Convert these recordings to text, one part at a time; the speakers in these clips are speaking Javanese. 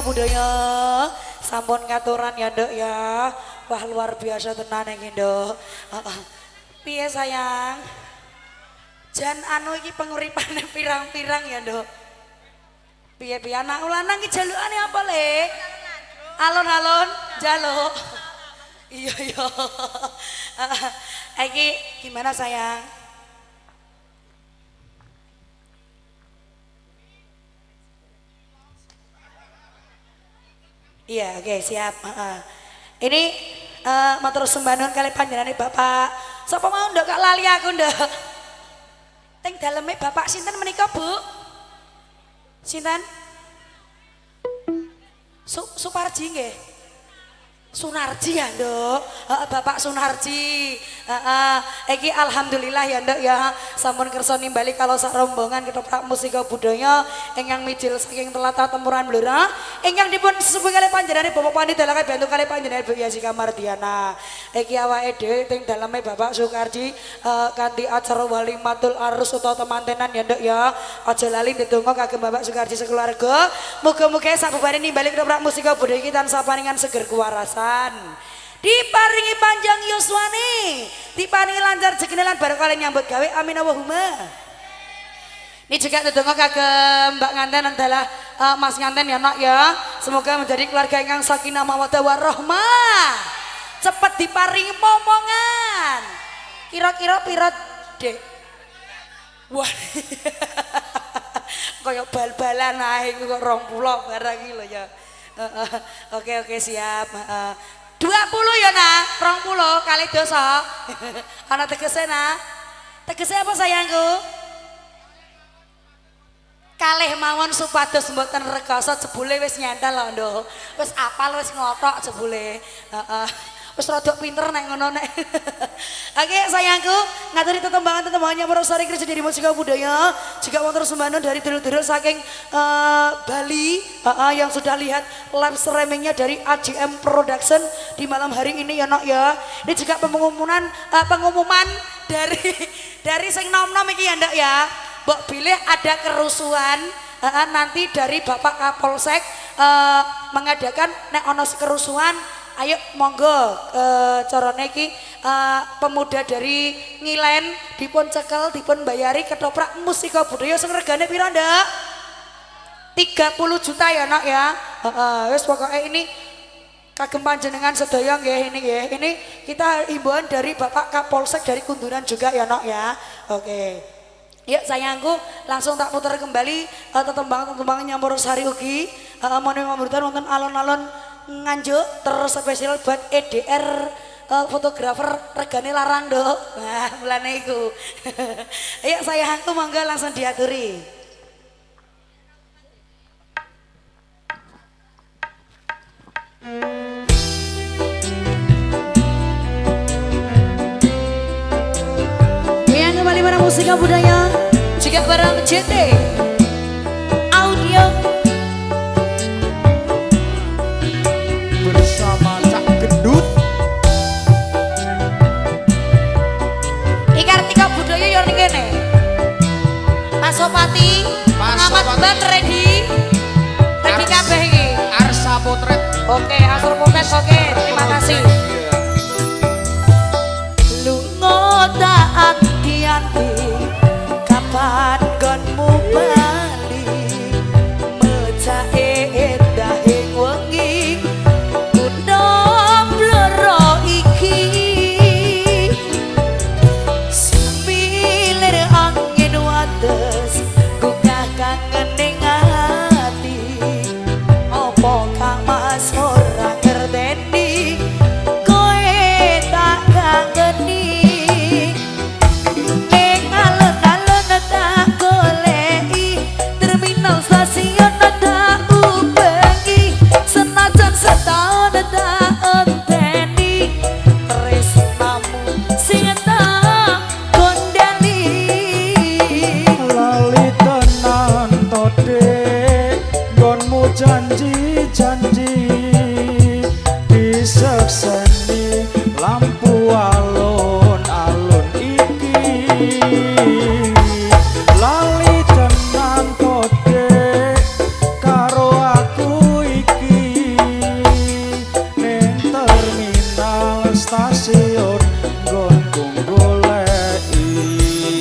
budaya sampun ngaturan ya Nduk ya. Wah luar biasa tenan iki Nduk. Piye sayang? Jan anu iki penguripane pirang-pirang ya Nduk. Piye-piye anak lanang iki jalukane apa le? Alon-alon jaluk. Iya iya. Iki gimana sayang? Iya, oke, siap. Ini matur sembahun kali panjenengan Bapak. Sapa mau ndak kak lali aku ndak. Teng daleme Bapak sinten menika, Bu? Sinten? Suparji nggih. Sunarji ya Nduk, Bapak Sunarji. Iki alhamdulillah ya Nduk ya, sampun kersa nimbali kalau sak rombongan ketoprak musika budaya ingkang mijil saking Tlatah Tempuran Blora ingkang dipun sesepuh kalih panjenengan Bapak Pandhita dalaken bantu kalih panjenengan Bu Yasika Mardiana. Iki awake dhewe teng daleme Bapak Sukarji kanthi acara walimatul arus utawa temantenan ya Nduk ya. Aja lali ndedonga kagem Bapak Sukarji sekeluarga. Muga-muga sabubare nimbali ketoprak musika budaya iki tansah paringan seger kewarasan. Diparingi panjang yuswani, diparingi lancar rezekine lan barokah nyambut gawe, amin Allahumma. Ini juga ndedonga kagem Mbak Nganten adalah Mas Nganten ya Nak ya. Semoga menjadi keluarga ingkang sakinah mawaddah warahmah. Cepet diparingi momongan. Kira-kira pira, Dek? Wah. Kayak bal-balan ae kok 20 barang iki lho ya. Oke siap. 20 ya nak, 20 kali dosa. Ana tegese nak. Tegese apa sayangku? Kalih mawon supados mboten rekoso jebule wis nyantel lho Nduk. Wis apal wis ngotok jebule. Wis rada pinter nek ngono nek. Oke sayangku, ngaturi tetembangan-tetembangannya merosari kerja dari musika budaya. Juga wonten sembahun dari dulur-dulur saking Bali yang sudah lihat live streamingnya dari AJM Production di malam hari ini ya Nak ya. Ini juga pengumuman dari sing nom-nom iki ya Ndak ya. Mbok bilih ada kerusuhan nanti dari Bapak Kapolsek mengadakan nek ono kerusuhan. Ayo monggo carane iki pemuda dari Ngilen dipun cekel dipun bayari ketoprak musika budaya sing regane pira Ndak? 30 juta ya Nak ya. Wis pokoke ini kagem panjenengan sedaya nggih ini nggih. Ini kita himbauan dari Bapak Kapolsek dari Kunduran juga ya Nak ya. Oke. Ya sayangku langsung tak putar kembali tetembangan Nyampur Sari ugi mohon pamurtan wonten alon-alon Nganjuk terspesial buat EDR fotografer regane larang Nduk. Nah mulane iku. Ayo sayangku monggo langsung diaturi. Yang kembali para musika budaya juga bareng JT Audio Oke, Asur Puket, oke, terima kasih. Lunga tak anti-anti, kapan gonmu bali, mecake endahing wengi, kuda bloro iki, semilir angin wates, gugah kangening ati, opo kang mas ora ngerteni, koe tak kangeni. Ning alun-alun tak goleki, terminal stasiun tak ubengi, senajan setahun tak enteni, tresnamu sing tak kondani. Lali tenan to Dek, nggonmu janji-janji disekseni lampu alun-alun iki. Lali tenan to Dek, karo aku iki ning terminal stasiun nggonku goleki.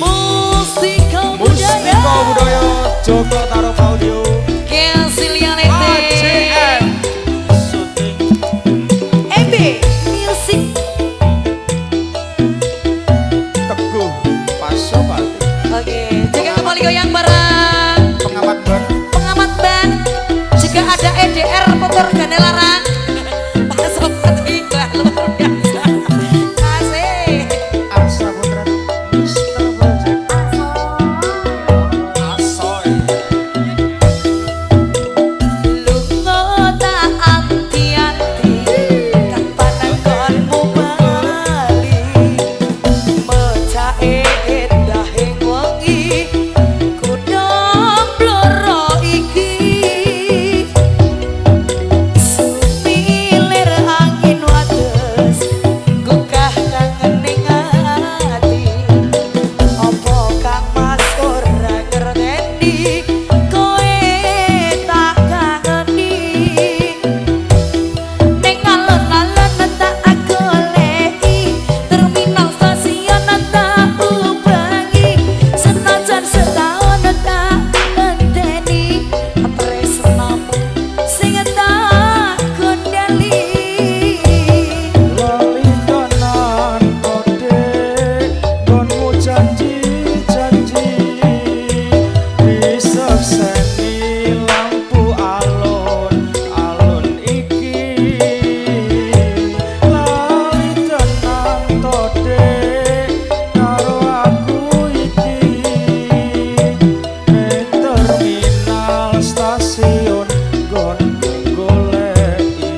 Mustika Mustika budaya Joko Tarok Audio Kesilianete ACM Syuting EB Music. Teguh Pasopati Oke, juga kembali goyang bareng pengamat band pengamat band. Juga ada EDR Motor Ganelarang. Pak Sopati luar biasa. Asik. Arsa Putra Mr. Project Asoy Lunga tak anti-anti, kapan gonmu bali, mecake endahing wengi, kuda bloro iki, sumilir angin wates, gugah kangening ati, opo kang mas ora ngerteni, koe tak kangeni. Ning alun-alun tak goleki, terminal stasiun tak ubengi, senajan setahun tak enteni, tresnamu sing tak kondali. Lali tenan to Dek, nggonmu janji-janji disekseni lampu alun-alun iki. Lali tenan to Dek, karo aku iki ning terminal stasiun nggonku goleki.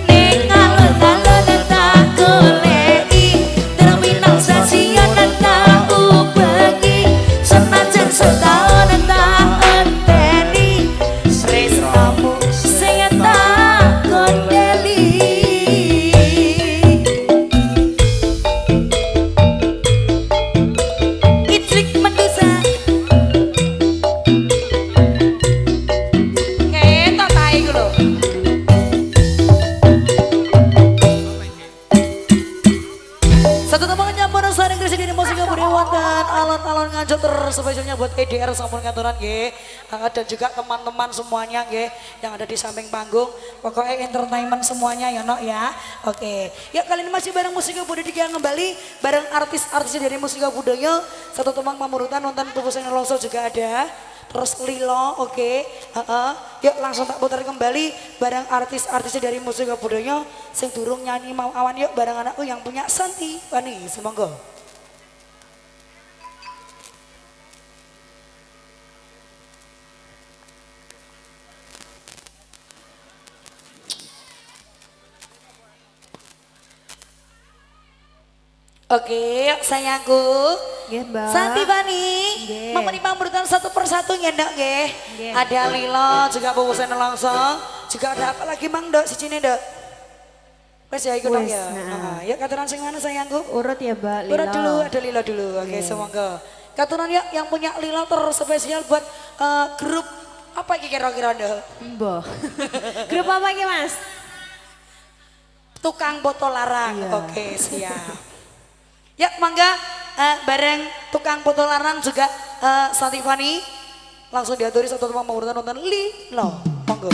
Ning alun-alun tak goleki, terminal stasiun tak ubengi, senajan setahun tak enteni, tresnamu sing tak kondeli. Idrik Mendoza. Ketok ta iku lho. Satu teman nyampur saring krisi dini musik budaya dan alon-alon nganjuk terspesialnya buat EDR sampun kantoran nggih. Dan juga teman-teman semuanya nggih yang ada di samping panggung. Pokoknya entertainment semuanya ya Nok ya. Oke. Ya kali ini masih bareng musik budaya yang kembali bareng artis-artis dari musik budaya. Satu teman pamurutan nonton pupusan longsor juga ada. Terus Lilo, oke. Yuk langsung tak putar kembali bareng artis-artis dari musik budaya sing durung nyanyi mau awan yuk bareng anakku yang punya Santi Wani, semoga. Oke, yuk sayangku. Nggih, Mbak. Santi Bani, Nggih. memenuhi pemberitahuan satu persatu ngendok nggih. Nggih. Ada Lilo, juga Bobosan langsung. Juga ada apa lagi Mang Dok, si Cine Dok? Wes ya ikut dong Wes, ya. nah. Ya katuran sing mana sayangku? Urut ya, Mbak. Urut Lilo. dulu, ada Lilo dulu. Oke, semoga. Katuran ya yang punya Lilo terspesial buat grup Apa iki kira-kira Nduk? Mbah. Grup apa iki Mas? Tukang botol larang. Iya. Oke, siap. Ya, mangga bareng tukang botol larang juga Santifani langsung diaturi satu tempat pengurutan nonton Lilo. Monggo.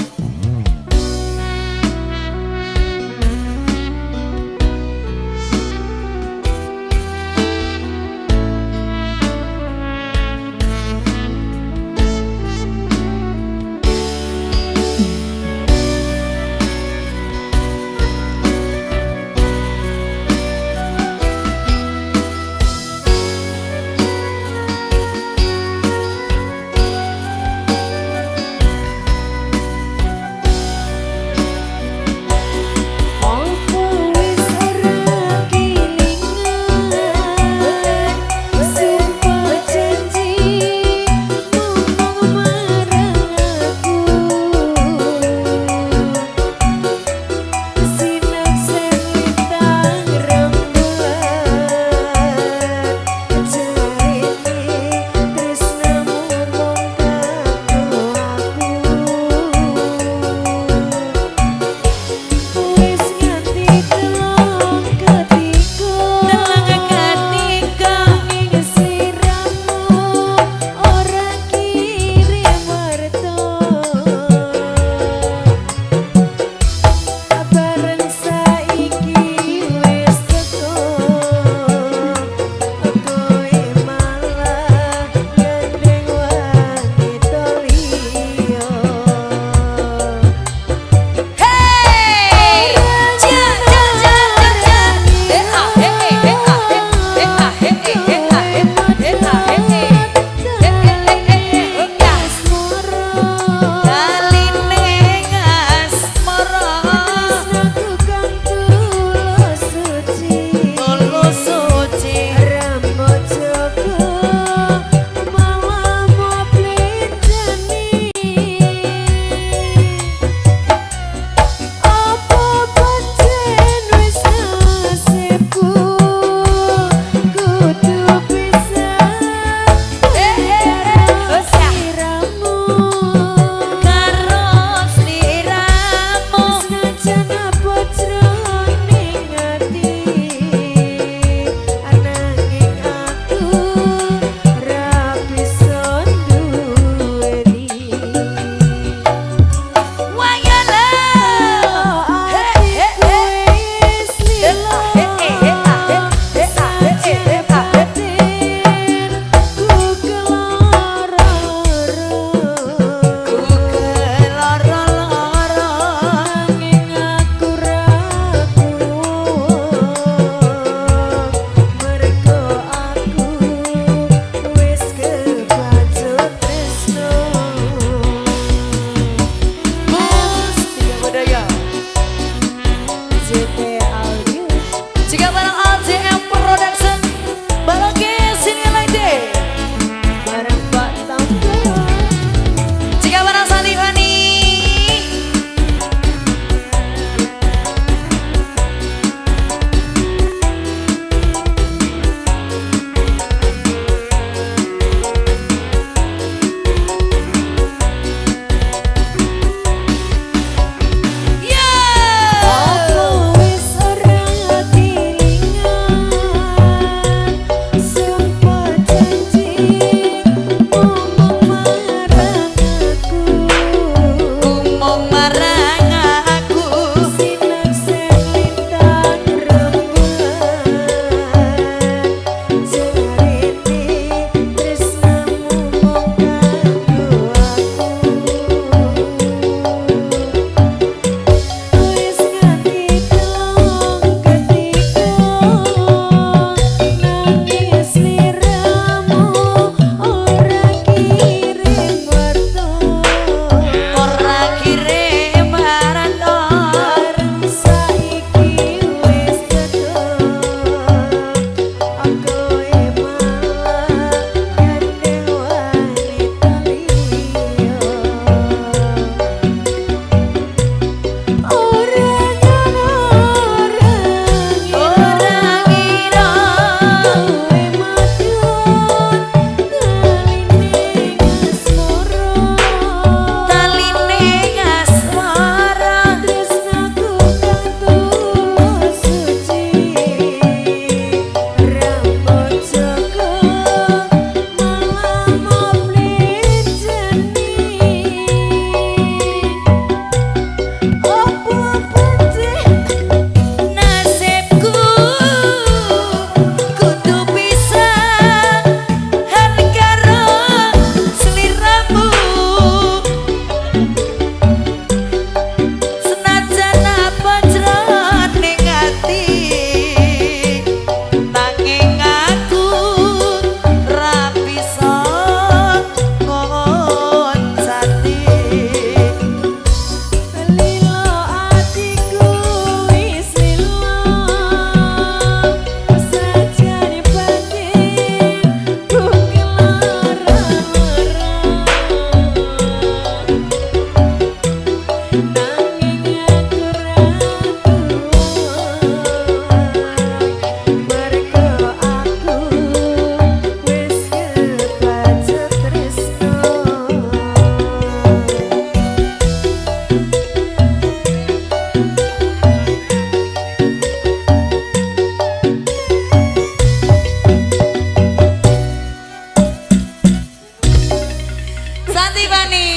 Rani.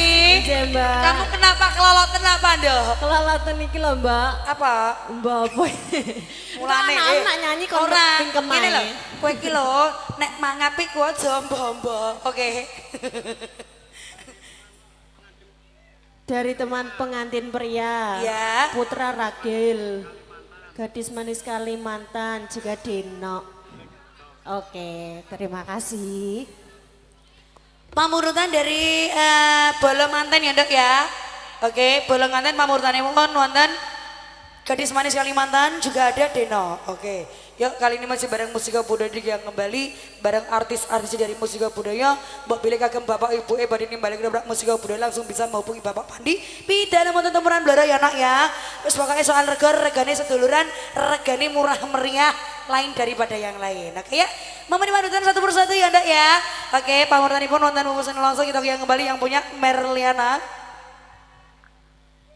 Iya, Mbak. Kamu kenapa keloloten apa, Ndok? Kelelatan iki lho, Mbak. Apa? Mbak apa? Mulane anak nyanyi kok ora pingkemae. ngene lho, kowe iki lho nek mangapi ku aja mbombo. Oke. Dari teman pengantin pria. Ya. Putra Ragil. Gadis manis Kalimantan juga Deno. Oke, terima kasih. Pamurutan dari Bolo Manten ya, Ndok ya. Oke, Bolo Manten pamurutane mohon wonten Gadis Manis Kalimantan juga ada Deno. Oke. Yuk kali ini masih bareng Musika Budaya yang kembali bareng artis-artis dari Musika Budaya. Mbok pilih kagem Bapak Ibu badhe nimbali kedobrak Musika Budaya langsung bisa menghubungi Bapak Pandi. Pidana monten temuran blora ya nak ya. Terus pokoknya soal regane seduluran, regane murah meriah lain daripada yang lain. Oke ya. Memenuhi panutan satu persatu ya Ndak ya. Oke, pamurutanipun wonten pesan langsung kita yang kembali yang punya Merliana.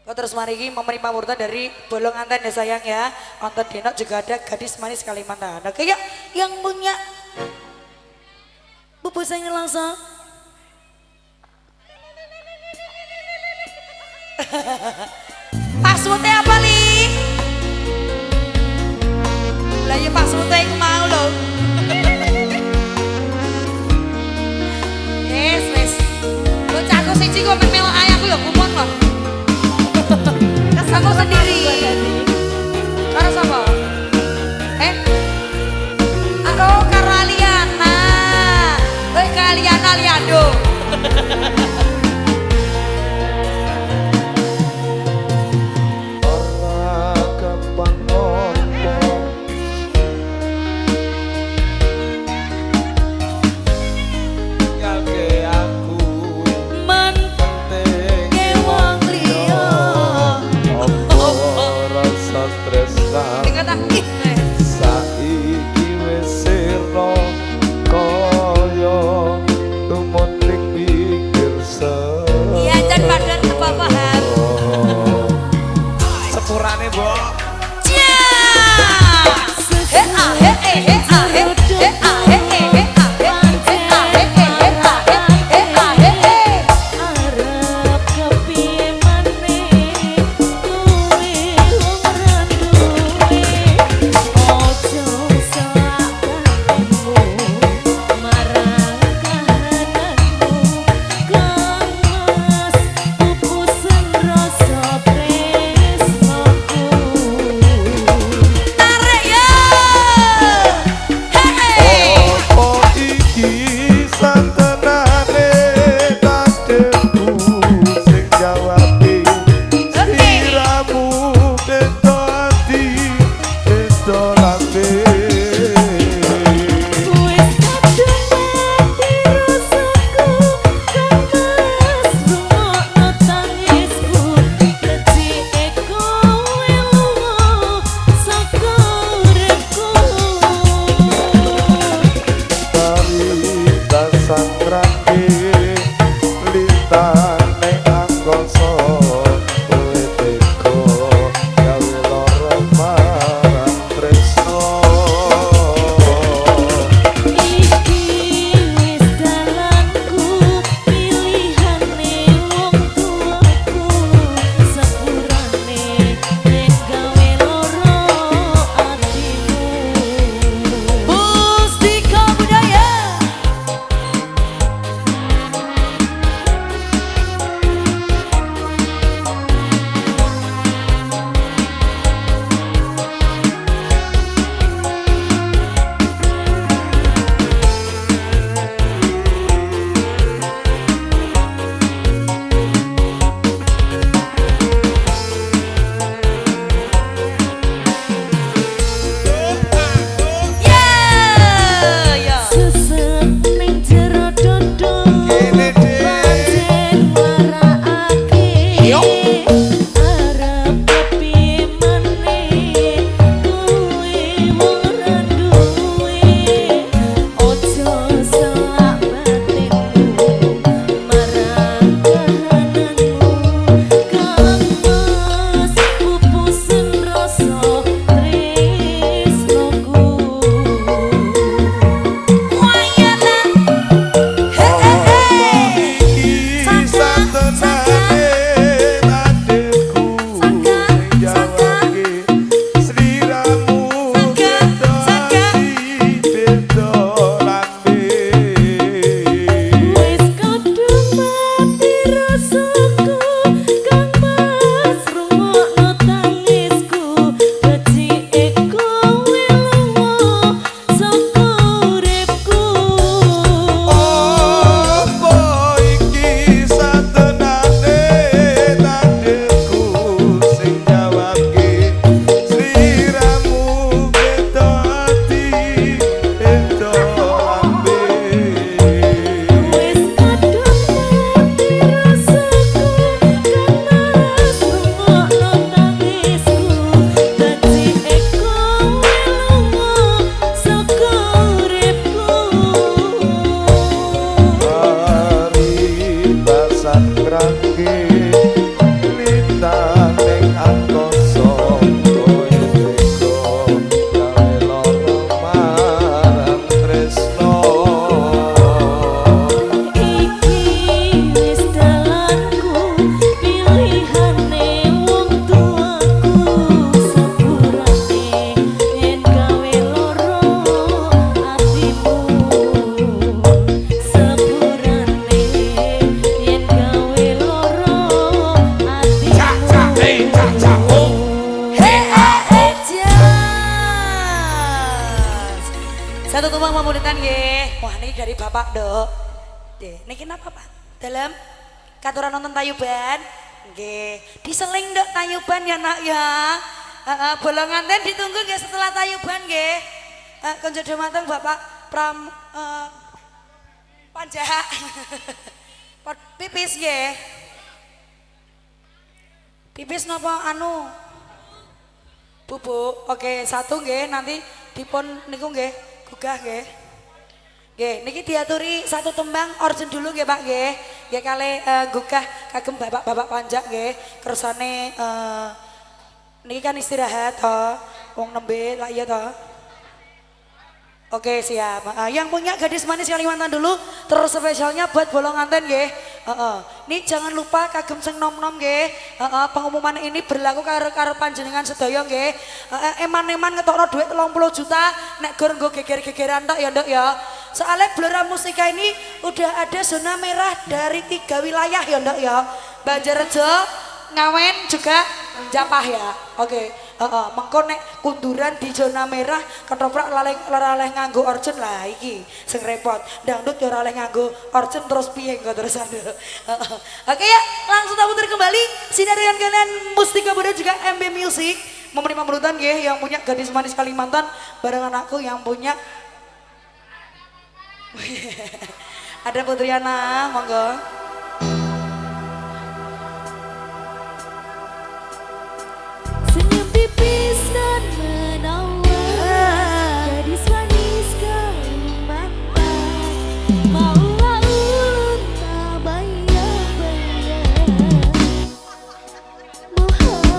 Terus mari ini memenuhi pamurutan dari Bolong Anten ya sayang ya. Anten Denok juga ada Gadis Manis Kalimantan. Oke ya, yang punya bubusanya langsung. Passwordnya apa li? Lah ya passwordnya aku mau loh. Wes. Lo cakup siji kok memelo ayahku ya kumon loh. Kamu sendiri. Karo sapa? Oh, karo Aliana. Kalian Aliando. Ora gampang ngomong nyalke aku penting wong liya. rasa tresna Dengar tak? saiki wis sira kaya tumunting pikir Iya, Jan padahal apa paham. sepurane mbok Arep kepiye maneh kuwi wong randuwe ojo sakanmu marang kahananmu kemas pupusan rasa tresnoku. Tarik ya. oh iki santenane takdirku sing jawabi siramu beto ati beto lambe Wis kadung mati rasaku kemas rungokno tangisku kecike kowe lunga saka uripku. Tari dasang rangke lintane angkasa kowe teko gawe lara marang tresno Iki wis dalanku pilihane wong tuaku sepurane nek gawe loro atimu. Mustika Budaya. Satu tumbang mamulitan nggih. Wah niki dari Bapak Dok. Niki napa Pak? Dalam katuran nonton tayuban. Nggih. Diseling Dok tayuban ya Nak ya. Bolongan ten ditunggu nggih setelah tayuban nggih. Konco mateng Bapak Pram Panjah. Pot pipis nggih. Pipis napa anu? Bubuk. Oke, satu nggih nanti dipun niku nggih. Gugah nggih. Nggih, niki diaturi satu tembang origin dulu nggih Pak nggih. Nggih kalih gugah kagem bapak-bapak panjang nggih. Kersane niki kan istirahat toh. Wong nembe lah iya toh. Oke siap. Yang punya gadis manis Kalimantan dulu terus spesialnya buat bolong nganten nggih. Nih jangan lupa kagem sing nom-nom nggih. Pengumuman ini berlaku karo panjenengan sedaya nggih. Eman-eman ngetokno duit 30 juta nek gor nggo geger-gegeran tok ya Nduk ya. Soalnya Blora Mustika ini udah ada zona merah dari 3 wilayah ya Nduk ya. Banjarrejo, Ngawen juga Japah ya. Oke. Mengko nek kunduran di zona merah ketoprak laleh nganggo orjen lah iki sing repot. Dangdut yo ora oleh nganggo orjen terus piye engko terusan. Oke ya, langsung tak putar kembali sinar dengan kalian Mustika Bunda juga MB Music memberi pemberutan nggih yang punya gadis manis Kalimantan bareng anakku yang punya ada Putriana, monggo. Senyum tipis dan menawan, gadis manis Kalimantan, maulah ulun tak bayang-bayang, bahagia.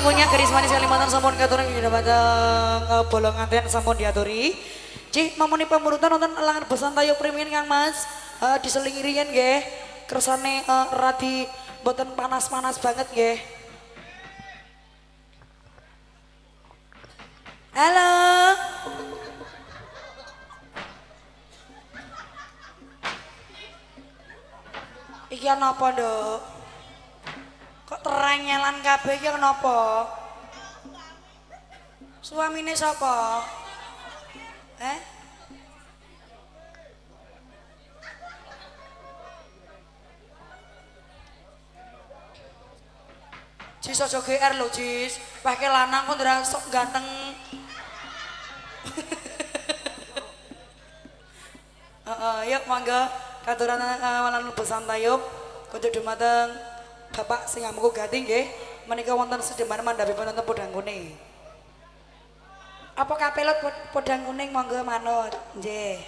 tamunya gadis manis Kalimantan sampun katurun ing dhateng bolongan ten sampun diaturi. Cih mamuni pamurutan nonton elangan besan tayo premium Kang Mas. Diselingi riyen nggih. Kersane radi mboten panas-panas banget nggih. Halo. Iki ana apa, Nduk? Kok terengelan kabeh iki kenapa? Suamine sapa? Cis aja GR lho, Cis. Pake lanang kok ndra sok ganteng. Yuk mangga katuran lan besan tayub kunjuk dumateng Bapak sing amuku gati nggih menika wonten sedeman mandhapipun wonten podang kuning. Apa kapelot podang kuning monggo manut nggih.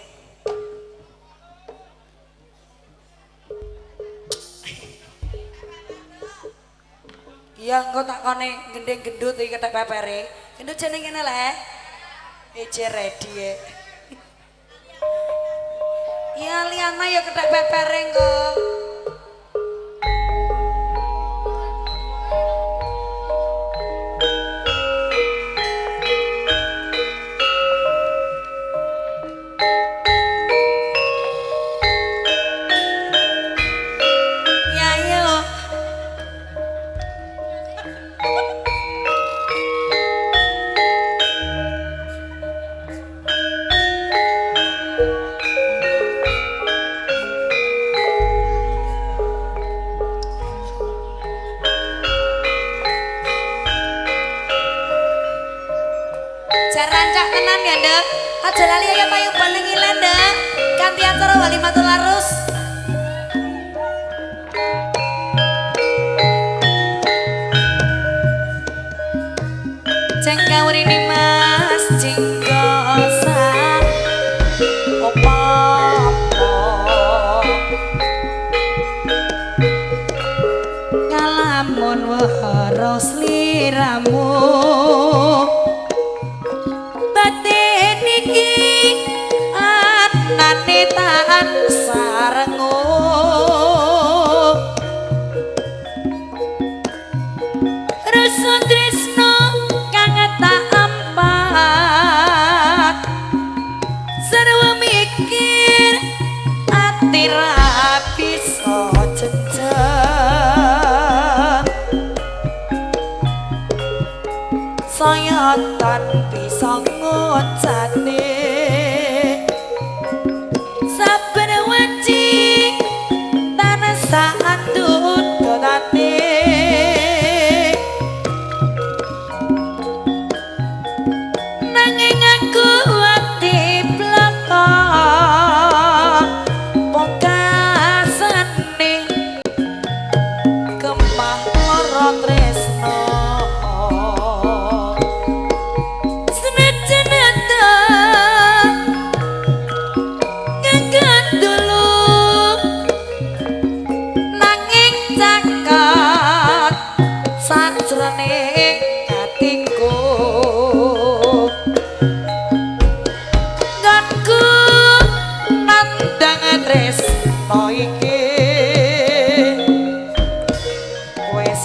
Iya engko tak kone gendeng gendut iki ketek pepere. Gendut jeneng kene le. Eje ready ya. Iya Liana ya ketek pepere engko. Rancak tenan ya Nduk. Aja lali ya payu baleng ilen Nduk. Kanthi acara walimatul arus. Cengkawrini Mas Cinggosa. Opo. Kalamun weros liramu. Tan sarengu rasa tresno kang tak ampat sarwa mikir ati ra bisa jenjang saya tan bisa ngocane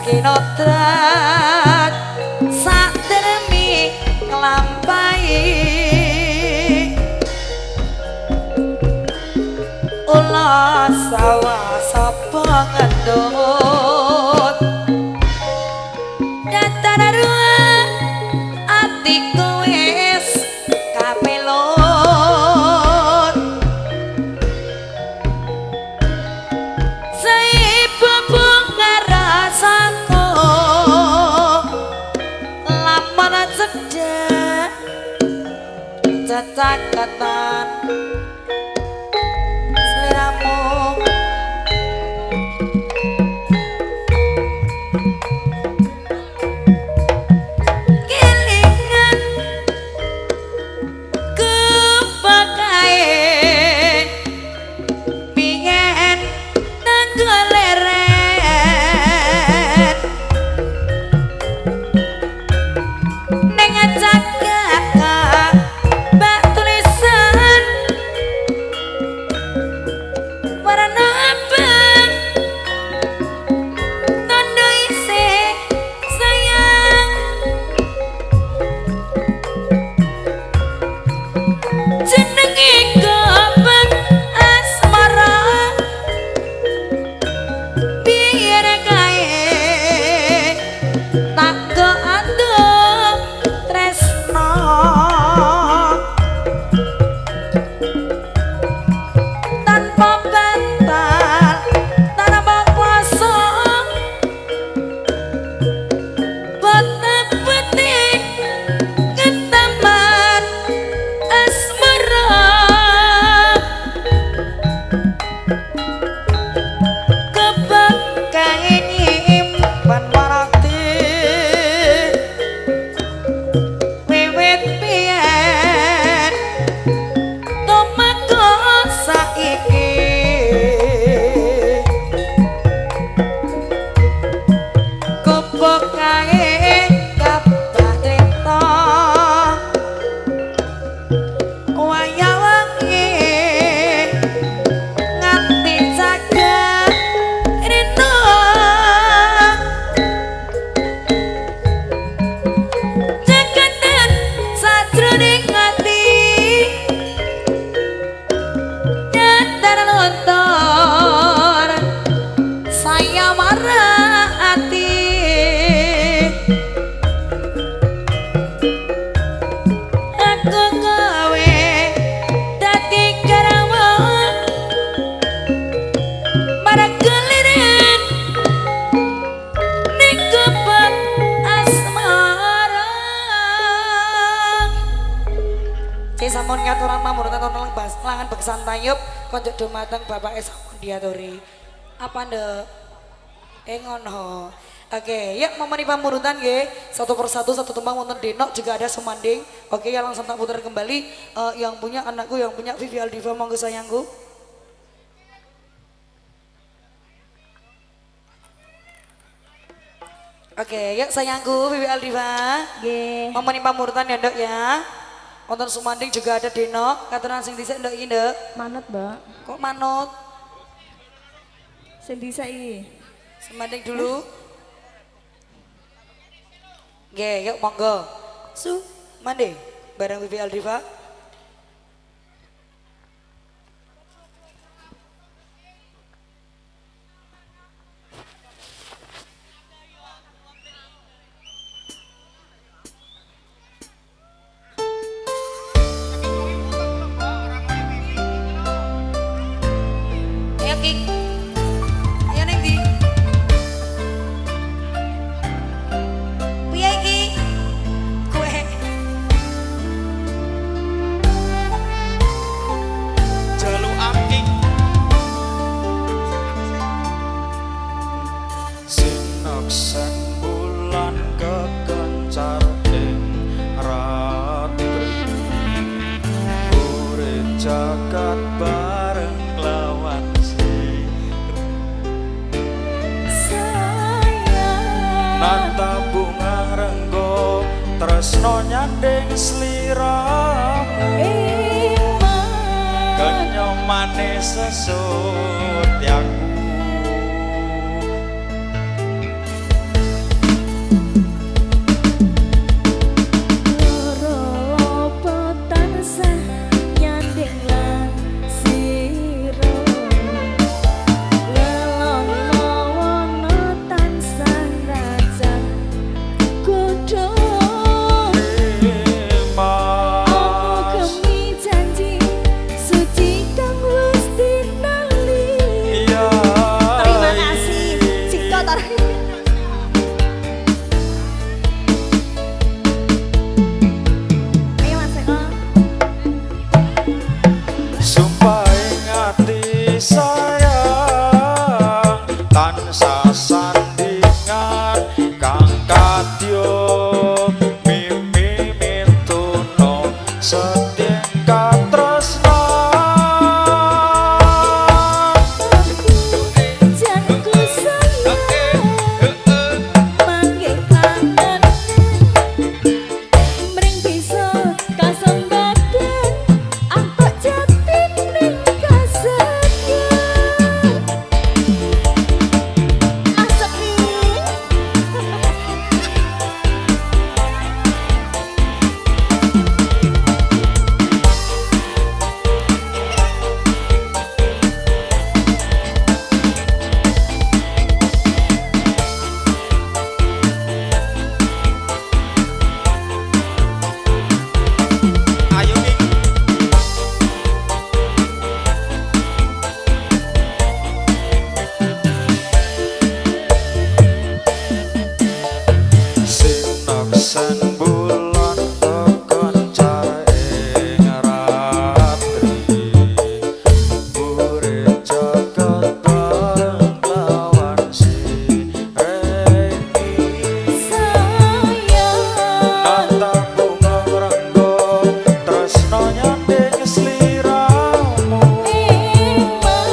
Kinotrat sak dermi nglampahi ulah sawah sapa ngendut datar ruang atiku wis kapelot saibu bunga rasaku cedak cacakatan seliramu kelingan kepakain pingin nang leren wonten langan beksan tayub konjuk dumateng Bapak Samundiaturi. Apa nduk? Ngono. Oke, yuk memenuhi pamurutan nggih. Satu persatu satu tembang wonten Denok juga ada Sumanding. Oke, ya langsung tak putar kembali yang punya anakku yang punya Vivi Aldiva monggo sayangku. Oke, yuk sayangku Vivi Aldiva. Nggih. Memenuhi pamurutan ya Nduk ya. Wonten Sumanding juga ada Denok. Katuran sing dhisik Nduk iki Nduk. Manut, Mbak. Kok manut? Sing dhisik iki. Sumanding dulu. Nggih, yuk monggo. Manding bareng Vivi Aldiva. Ayo Ki. Ayo neng di. Piye iki? Kue. Jaluk angking sinaksen bulan kekencar ing ratri urip jagat bareng lawan Sayang. nata bunga renggo tresno nyanding sliramu Iman. kenyomane sesut yaku Loro tansah nyanding lan sira. Lelono wono tansah rajang godhong. Apa kemi janji suci kang wis tinali. Terima kasih Cipto Tar. Ayo Mas Eko. Sumpah ing ati sayang tansah sandingan kang kadya mimi mintuno setyen katresnan Janku sayang mangke kangen mring bisa kasembatan antuk jatin ning kasayan asep ayo King sinaksen bulan kekencar ing ratri urip jagat bareng lawan sireni sayang nata bunga renggo tresno nyanding sliramu iman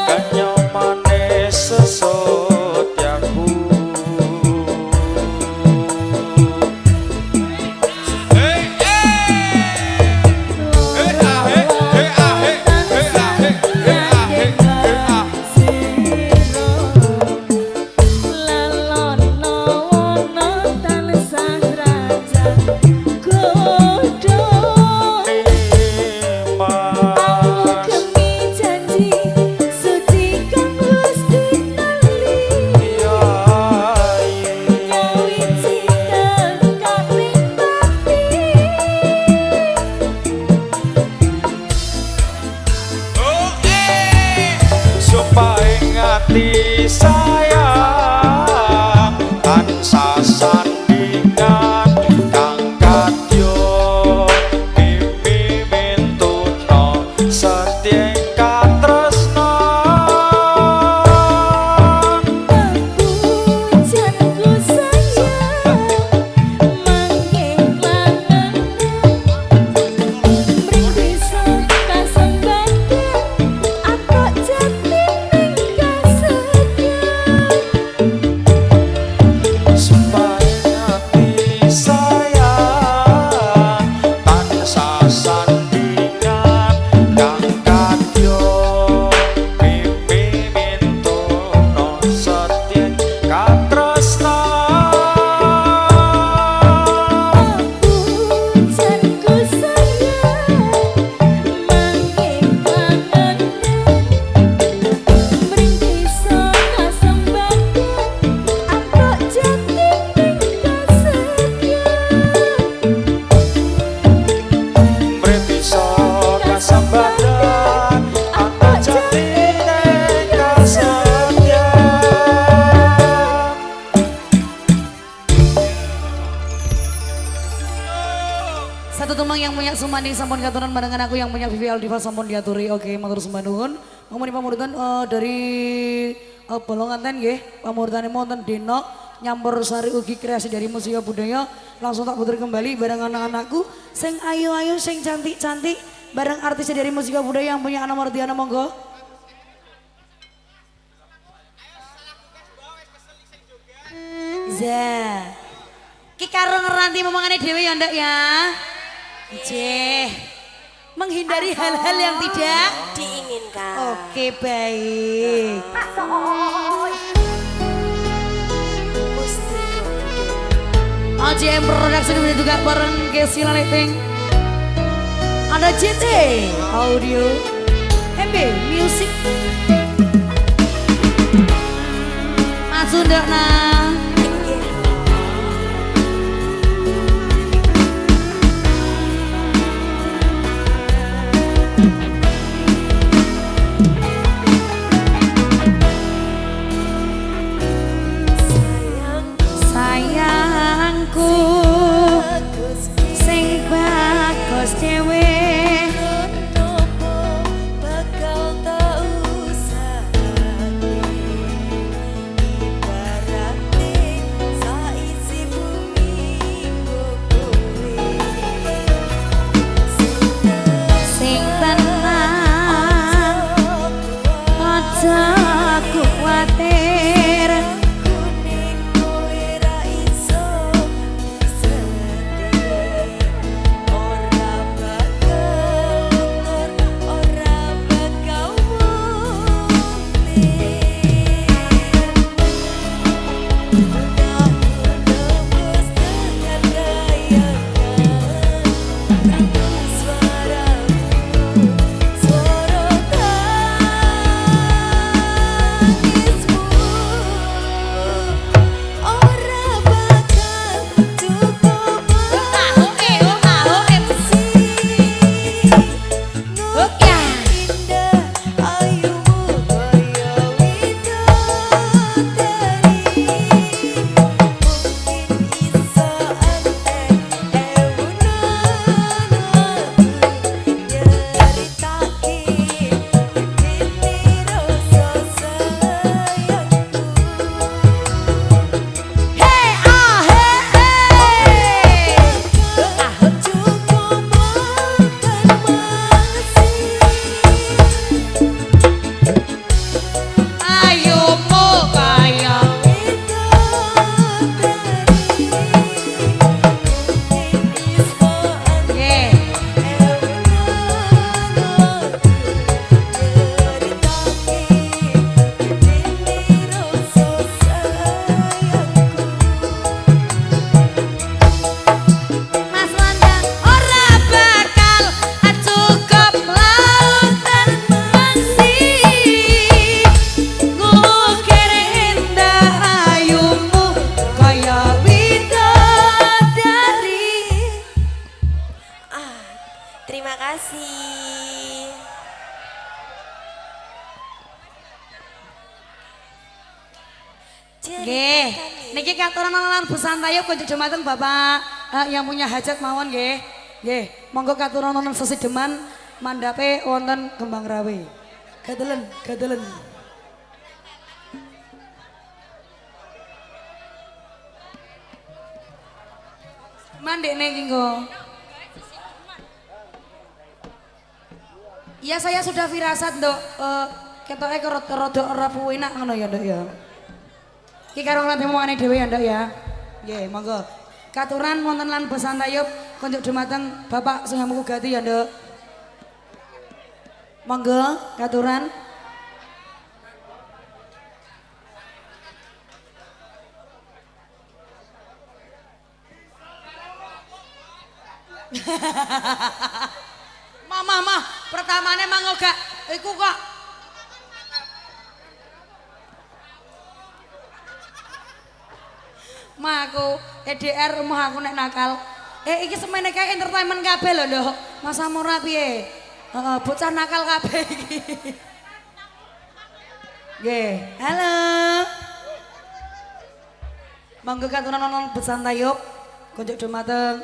kenyomane sesut yaku Sumpah ing ati sayang tansah sandingan kang kadya mimi mintuno sumani sampun katuran barengan aku yang punya VVL Diva sampun diaturi. Oke, matur sembah nuwun. Ngomongin pamurutan dari Bolongan ten nggih. Pamurutane wonten Deno Nyampur Sari ugi kreasi dari musik budaya. Langsung tak puter kembali bareng anak-anakku sing ayu-ayu sing cantik-cantik bareng artis dari musik budaya yang punya Ana Mardiana monggo. Ki karo ngeranti momongane dhewe ya ndak ya. Nggih. Menghindari hal-hal yang tidak diinginkan. Oke, baik. AJM Production ini juga bareng Gesila Lighting. Ada JT Audio, MB Music. Mas Sundakna. Sayangku sing bagus dhewe bakal tak usahane ibarate saisi bumi kowe sing tenang aja kuwatir kuning kowe ra iso sedih ora bakal ora bakal Terima kasih. Nggih, niki katuran lan busantayub kunjuk dumateng Bapak yang punya hajat mawon nggih. Nggih, monggo katuran wonten sesideman mandhape wonten Kembang Rawe. Gadelen, gadelen. Mandekne iki nggo. Iya saya sudah firasat Nduk, ketoke rada ora enak ngono ya Nduk ya. Iki karo ngrati momongane dhewe ya Nduk ya. Nggih, monggo. Katuran wonten lan busantayub kunjuk dumateng Bapak sing muku gati ya Nduk. Monggo katuran. Mah, pertamane mangga gak iku kok. Mah aku EDR rumah aku nek nakal. Iki semene kae entertainment kabeh lho, Nduk. Masa murah piye? Heeh, bocah nakal kabeh iki. Nggih, halo. Monggo katuran nonton besantayub kunjuk dumateng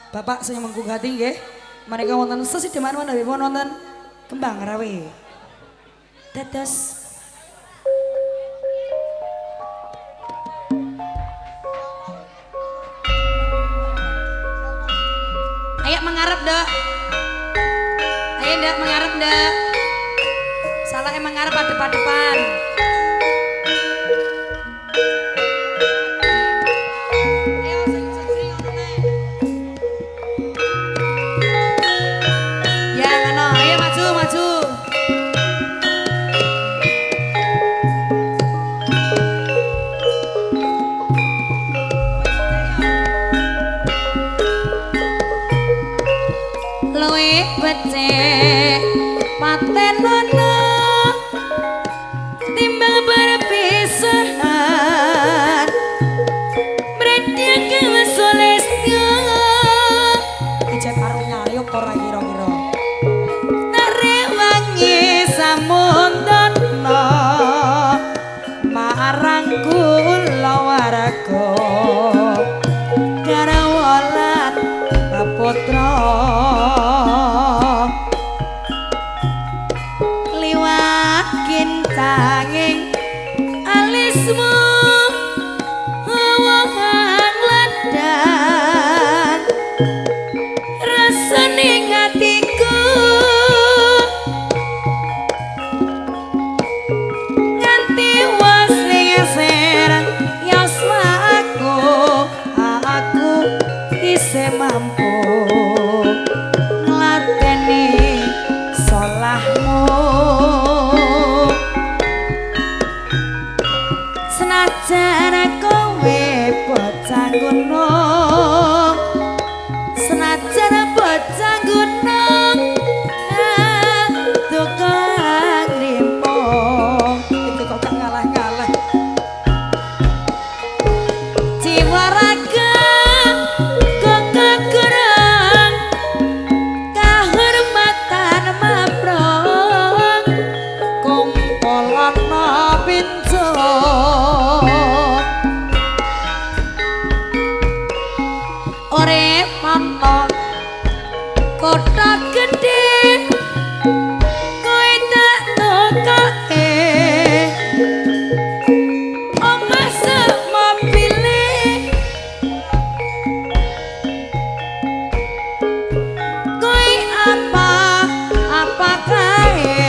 Bapak sing mengku gati nggih. Mereka wonten sesideman wonten wonten kembang rawe. Dados ayo mengarep dak. Ayo ndak mengarep ndak. Salah emang ngarep adep-adepan. Ayo sing sesri ngono nek. Ya ngono, ayo maju maju. Luwe becik patenono timbang berpisahan Bredya kewesolesnya ijek karo nyayuk ora kira-kira narewangi samundono marang kula warga karawalan putra liwat kintanging alismu wong ladan rasane atiku nganti was leser yaswaku aku isih mampu nglateni salahmu senajan kowe bocah gunung senajan bocah gunung tukang rimpung iki kok gak ngalah-ngalah jiwa raga kok kurang kahormatan maprong kumpulana pincuk ore mantok kota gede kowe tak tokoke omah semobile kowe apa kae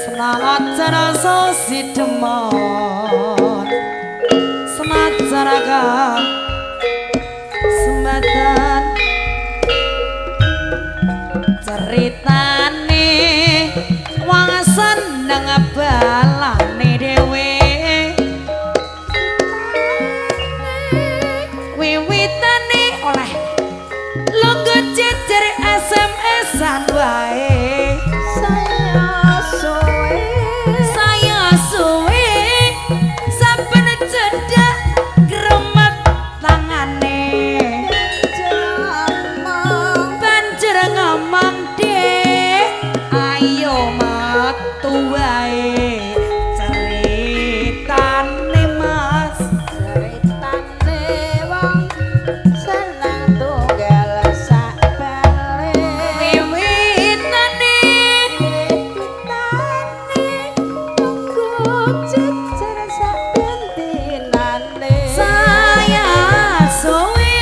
senajan rasa sidemon senajan agak sembatan ceritane wong seneng balane dhewe wiwitane oleh logo jejer SMS-an wae saya suwe saben cedak gremet tangane banjur ngomong dek ayo metu wae ceritane mas ceritane wong seneng tunggal sak bale wiwitane tunggu jejer sak bentinane saya suwe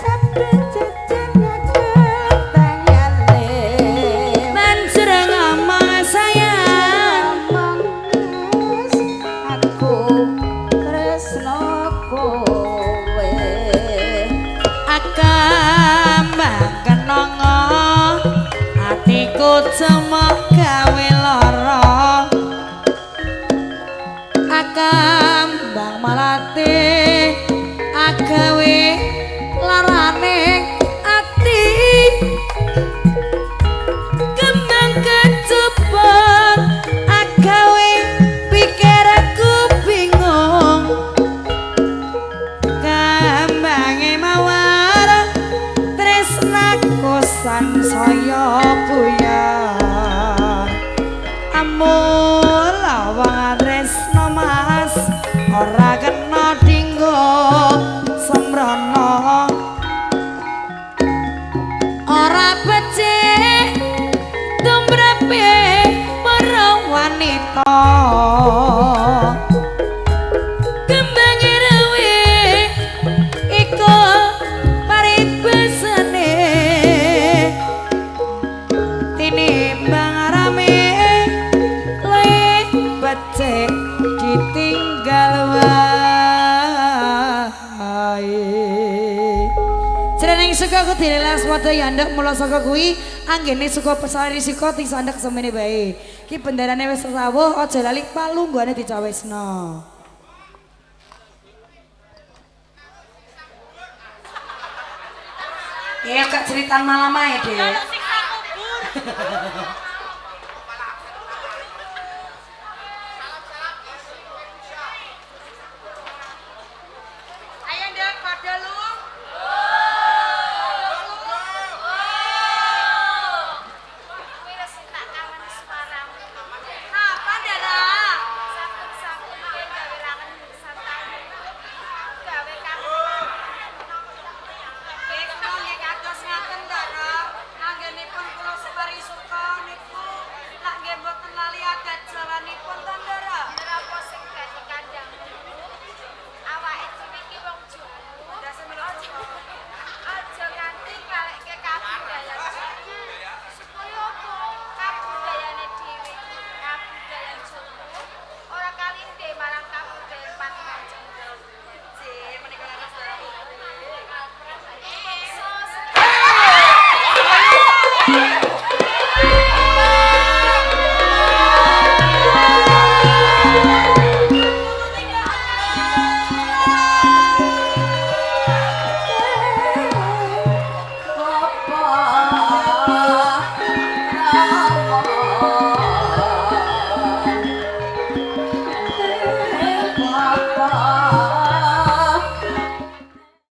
saben jejernya ketangane banjur ngomong sayang aku tresno kowe akambang kenongo atiku cemek gawe lara akambang malate agawe larane ati kembang kejebak agawe pikirku bingung kambange mawar tresnaku sansaya buyar amula wong tresno mas ora kena dinggo semrono dilelas padha ya nduk mula saka kuwi anggene suka pesari risiko tisandek semene bae. Ki bendarane wis rawuh aja lali palunggane dicawesno. Ya gak ceritaan malam ae, Dek.